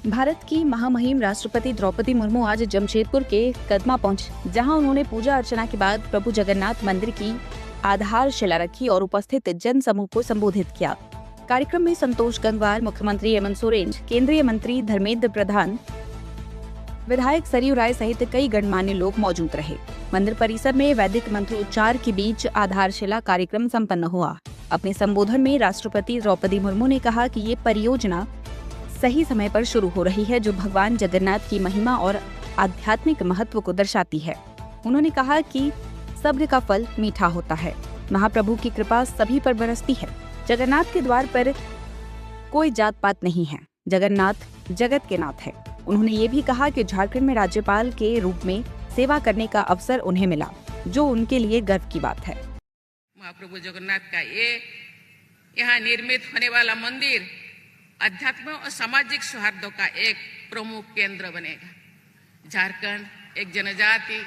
भारत की महामहिम राष्ट्रपति द्रौपदी मुर्मू आज जमशेदपुर के कदमा पहुंचे, जहां उन्होंने पूजा अर्चना के बाद प्रभु जगन्नाथ मंदिर की आधारशिला रखी और उपस्थित जन समूह को संबोधित किया। कार्यक्रम में संतोष गंगवार, मुख्यमंत्री हेमंत सोरेन, केंद्रीय मंत्री धर्मेंद्र प्रधान, विधायक सरयू राय सहित कई गणमान्य लोग मौजूद रहे। मंदिर परिसर में वैदिक मंत्रोच्चार के बीच आधारशिला कार्यक्रम संपन्न हुआ। अपने संबोधन में राष्ट्रपति द्रौपदी मुर्मू ने कहा कि ये परियोजना सही समय पर शुरू हो रही है, जो भगवान जगन्नाथ की महिमा और आध्यात्मिक महत्व को दर्शाती है। उन्होंने कहा कि सब्र का फल मीठा होता है। महाप्रभु की कृपा सभी पर बरसती है। जगन्नाथ के द्वार पर कोई जात पात नहीं है। जगन्नाथ जगत के नाथ है। उन्होंने ये भी कहा कि झारखंड में राज्यपाल के रूप में सेवा करने का अवसर उन्हें मिला, जो उनके लिए गर्व की बात है। महाप्रभु जगन्नाथ का ये यहाँ निर्मित होने वाला मंदिर अध्यात्म और सामाजिक सौहार्द का एक प्रमुख केंद्र बनेगा। झारखंड एक जनजाति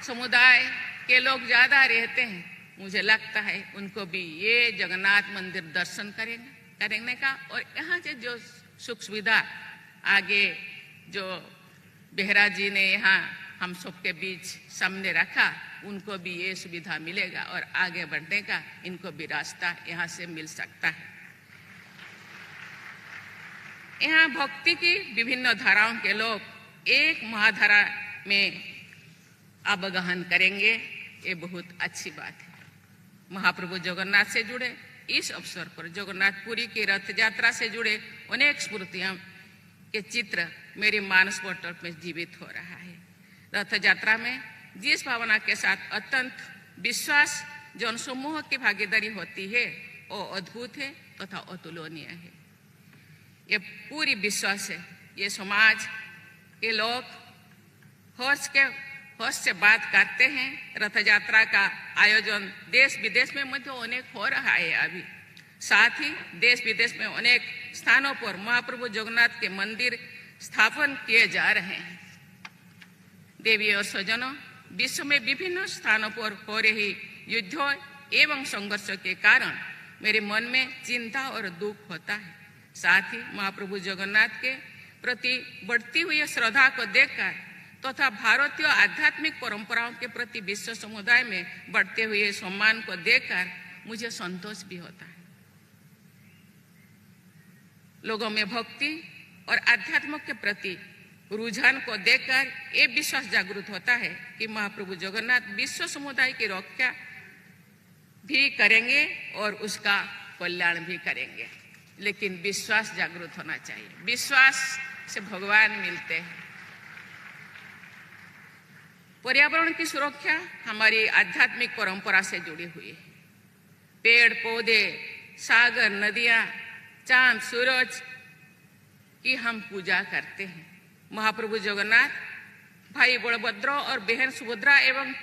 समुदाय के लोग ज्यादा रहते हैं। मुझे लगता है उनको भी ये जगन्नाथ मंदिर दर्शन करने का और यहाँ से जो सुख सुविधा आगे जो बेहरा जी ने यहाँ हम सबके बीच सामने रखा, उनको भी ये सुविधा मिलेगा और आगे बढ़ने का इनको भी रास्ता यहाँ से मिल सकता है। यहाँ भक्ति की विभिन्न धाराओं के लोग एक महाधारा में अवगाहन करेंगे, ये बहुत अच्छी बात है। महाप्रभु जगन्नाथ से जुड़े इस अवसर पर जगन्नाथपुरी की रथ यात्रा से जुड़े अनेक स्मृतियां के चित्र मेरी मानस पटल में जीवित हो रहा है। रथ यात्रा में जिस भावना के साथ अत्यंत विश्वास जनसमूह की भागीदारी होती है वो अद्भुत है तथा अतुलनीय है। ये पूरी विश्वास है ये समाज के लोग हर्ष से बात करते हैं। रथ यात्रा का आयोजन देश विदेश में मध्य अनेक हो रहा है। अभी साथ ही देश विदेश में अनेक स्थानों पर महाप्रभु जगन्नाथ के मंदिर स्थापन किए जा रहे हैं। देवी और स्वजनों, विश्व में विभिन्न स्थानों पर हो रही युद्धों एवं संघर्ष के कारण मेरे मन में चिंता और दुख होता है। साथ ही महाप्रभु जगन्नाथ के प्रति बढ़ती हुई श्रद्धा को देखकर तथा भारतीय आध्यात्मिक परंपराओं के प्रति विश्व समुदाय में बढ़ते हुए सम्मान को देखकर मुझे संतोष भी होता है। लोगों में भक्ति और आध्यात्म के प्रति रुझान को देखकर ये विश्वास जागृत होता है कि महाप्रभु जगन्नाथ विश्व समुदाय की रक्षा भी करेंगे और उसका कल्याण भी करेंगे। लेकिन विश्वास जागृत होना चाहिए। विश्वास से भगवान मिलते हैं। पर्यावरण की सुरक्षा हमारी आध्यात्मिक परंपरा से जुड़ी हुई है। पेड़ पौधे, सागर, नदियां, चांद, सूरज की हम पूजा करते हैं। महाप्रभु जगन्नाथ, भाई बलभद्र और बहन सुभद्रा एवं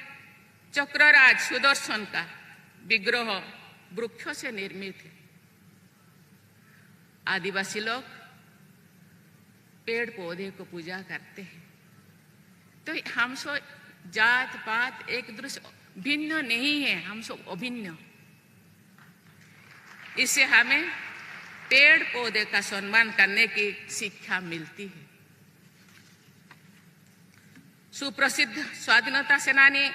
चक्रराज सुदर्शन का विग्रह वृक्षों से निर्मित है। आदिवासी लोग पेड़ पौधे को पूजा करते हैं। तो हम सब जात पात एक दूसरे भिन्न नहीं है, हम सब अभिन्न। इससे हमें पेड़ पौधे का सम्मान करने की शिक्षा मिलती है। सुप्रसिद्ध स्वाधीनता सेनानी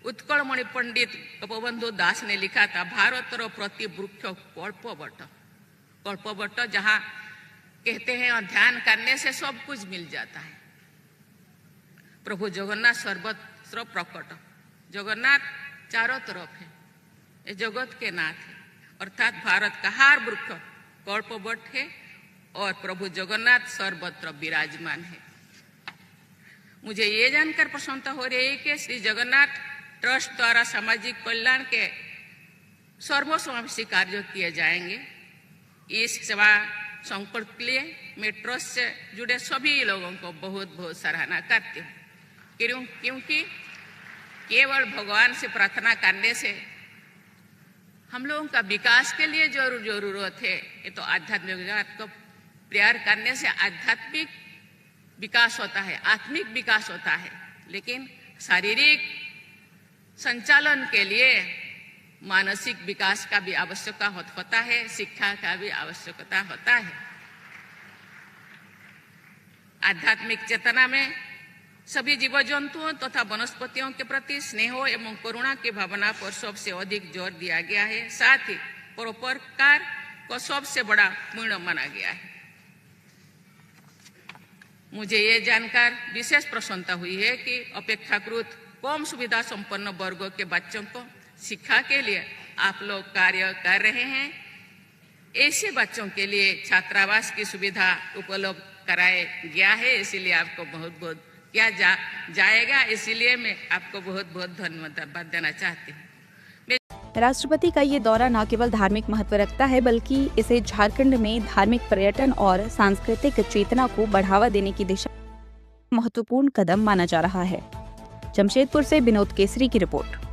उत्कलमणि पंडित गोपबंधु दास ने लिखा था, भारत प्रति वृक्ष कल्पवट। कल्पवट जहाँ कहते हैं ध्यान करने से सब कुछ मिल जाता है। प्रभु जगन्नाथ सर्वत्र प्रकट। जगन्नाथ चारों तरफ है, ये जगत के नाथ है। अर्थात भारत का हर वृक्ष कल्पवट है और प्रभु जगन्नाथ सर्वत्र विराजमान है। मुझे ये जानकर प्रसन्नता हो रही है कि श्री जगन्नाथ ट्रस्ट द्वारा सामाजिक कल्याण के सर्वसमावेशी कार्य किए जाएंगे। इस सेवा संकल्प के लिए मैं ट्रस्ट से जुड़े सभी लोगों को बहुत बहुत सराहना करती हूँ, क्योंकि केवल भगवान से प्रार्थना करने से हम लोगों का विकास के लिए जरूरत है। ये तो आध्यात्मिक जगत को प्यार करने से आध्यात्मिक विकास होता है, आत्मिक विकास होता है। लेकिन शारीरिक संचालन के लिए मानसिक विकास का भी आवश्यकता होता है, शिक्षा का भी आवश्यकता होता है। आध्यात्मिक चेतना में सभी जीव जंतुओं तथा वनस्पतियों के प्रति स्नेह एवं करुणा की भावना पर सबसे अधिक जोर दिया गया है। साथ ही परोपकार को सबसे बड़ा पुण्य माना गया है। मुझे ये जानकर विशेष प्रसन्नता हुई है कि अपेक्षाकृत कम सुविधा संपन्न वर्गों के बच्चों को शिक्षा के लिए आप लोग कार्य कर रहे हैं। ऐसे बच्चों के लिए छात्रावास की सुविधा उपलब्ध कराया गया है, इसीलिए आपको बहुत बहुत किया जाएगा। इसीलिए मैं आपको बहुत बहुत धन्यवाद देना चाहती हूँ। राष्ट्रपति का ये दौरा न केवल धार्मिक महत्व रखता है, बल्कि इसे झारखंड में धार्मिक पर्यटन और सांस्कृतिक चेतना को बढ़ावा देने की दिशा में महत्वपूर्ण कदम माना जा रहा है। जमशेदपुर से विनोद केसरी की रिपोर्ट।